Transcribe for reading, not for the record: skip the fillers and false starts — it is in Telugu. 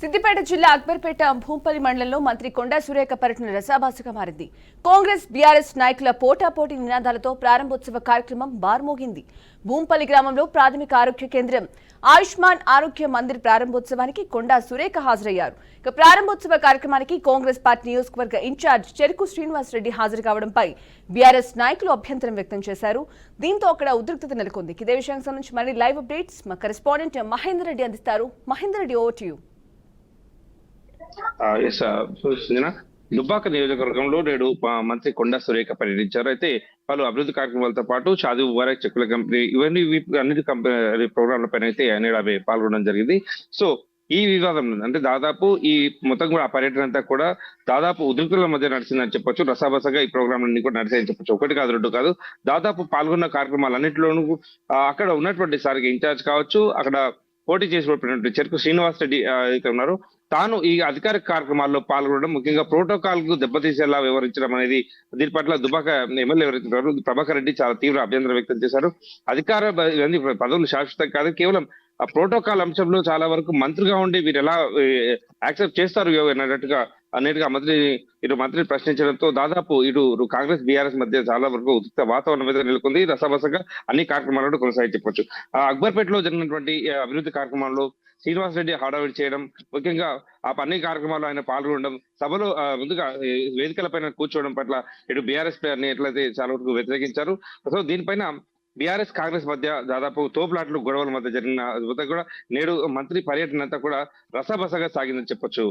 సిద్దిపేట జిల్లా అక్బర్పేట భూంపల్లి మండలంలో మంత్రి కొండా సురేఖ పర్యటన రసాభాసగా మారింది. కాంగ్రెస్ బీఆర్ఎస్ నాయకుల పోటాపోటీ నినాదాలతో ప్రారంభోత్సవ కార్యక్రమం బార్మోగింది. భూంపల్లి గ్రామంలో ప్రాథమిక ఆరోగ్య కేంద్రం ఆయుష్మాన్ ఆరోగ్య మందిర్ ప్రారంభోత్సవానికి కొండా సురేఖ హాజరయ్యారు. ఇక ప్రారంభోత్సవ కార్యక్రమానికి కాంగ్రెస్ పార్టీ నియోజకవర్గ ఇన్ఛార్జ్ చెరుకు శ్రీనివాసరెడ్డి హాజరు కావడంపై బీఆర్ఎస్ నాయకులు అభ్యంతరం వ్యక్తం చేశారు. దీంతో అక్కడ ఉద్రిక్తత నెలకొంది. ఇదే విషయానికి సంబంధించి మరిన్ని లైవ్ అప్డేట్స్ మా కరెస్పాండెంట్ మహేందర్ రెడ్డి అందిస్తారు. Mahender Reddy, over to you. Dubbaka నియోజకవర్గంలో నేడు మంత్రి కొండా సురేఖ పర్యటించారు. అయితే పలు అభివృద్ధి కార్యక్రమాలతో పాటు షాదీ ముబారక్ చెక్కుల కంపెనీ ఇవన్నీ అన్నిటి కంపెనీ ప్రోగ్రాంల పైన అయితే నేడు అవి పాల్గొనడం జరిగింది. సో ఈ వివాదం అంటే దాదాపు ఈ మొత్తం కూడా ఆ పర్యటన అంతా కూడా దాదాపు ఉద్రిక్తుల మధ్య నడిచిందని చెప్పొచ్చు. రసాబసగా ఈ ప్రోగ్రాంలన్నీ కూడా నడిచాయని చెప్పొచ్చు. ఒకటి కాదు, రెండు కాదు, దాదాపు పాల్గొన్న కార్యక్రమాలన్నింటిలోనూ అక్కడ ఉన్నటువంటి సారికి ఇన్ఛార్జ్ కావచ్చు, అక్కడ పోటీ చేసినటువంటి చెరుకు శ్రీనివాసరెడ్డి అయితే ఉన్నారు. తాను ఈ అధికారిక కార్యక్రమాల్లో పాల్గొనడం, ముఖ్యంగా ప్రోటోకాల్ కు దెబ్బతీసేలా వ్యవహరించడం అనేది దీని పట్ల దుబ్బాక ఎమ్మెల్యే ఎవరైతున్నారు ప్రభాకర్ రెడ్డి చాలా తీవ్ర అభ్యంతరం వ్యక్తం చేశారు. అధికార ఇవన్నీ పదవులు శాశ్వతం కాదు, కేవలం ఆ ప్రోటోకాల్ అంశంలో చాలా వరకు మంత్రిగా ఉండి వీరు ఎలా యాక్సెప్ట్ చేస్తారు అన్నట్టుగా మంత్రి ప్రశ్నించడంతో దాదాపు ఇటు కాంగ్రెస్ బీఆర్ఎస్ మధ్య చాలా వరకు ఉద్రిక్త వాతావరణం మీద నెలకొంది. రసబసగా అన్ని కార్యక్రమాలను కొనసాగి చెప్పొచ్చు. అక్బర్పేటలో జరిగినటువంటి అభివృద్ధి కార్యక్రమాల్లో శ్రీనివాసరెడ్డి హడావిడి చేయడం, ముఖ్యంగా ఆ అన్ని కార్యక్రమాల్లో ఆయన పాల్గొనడం, సభలో ముందుగా వేదికల పైన కూర్చోవడం పట్ల ఇటు బీఆర్ఎస్ ఎట్లయితే చాలా వరకు వ్యతిరేకించారు. సో దీనిపైన బీఆర్ఎస్ కాంగ్రెస్ మధ్య దాదాపు తోపులాట్లు గొడవల మధ్య జరిగిన కూడా నేడు మంత్రి పర్యటన అంతా కూడా రసబసగా సాగిందని చెప్పొచ్చు.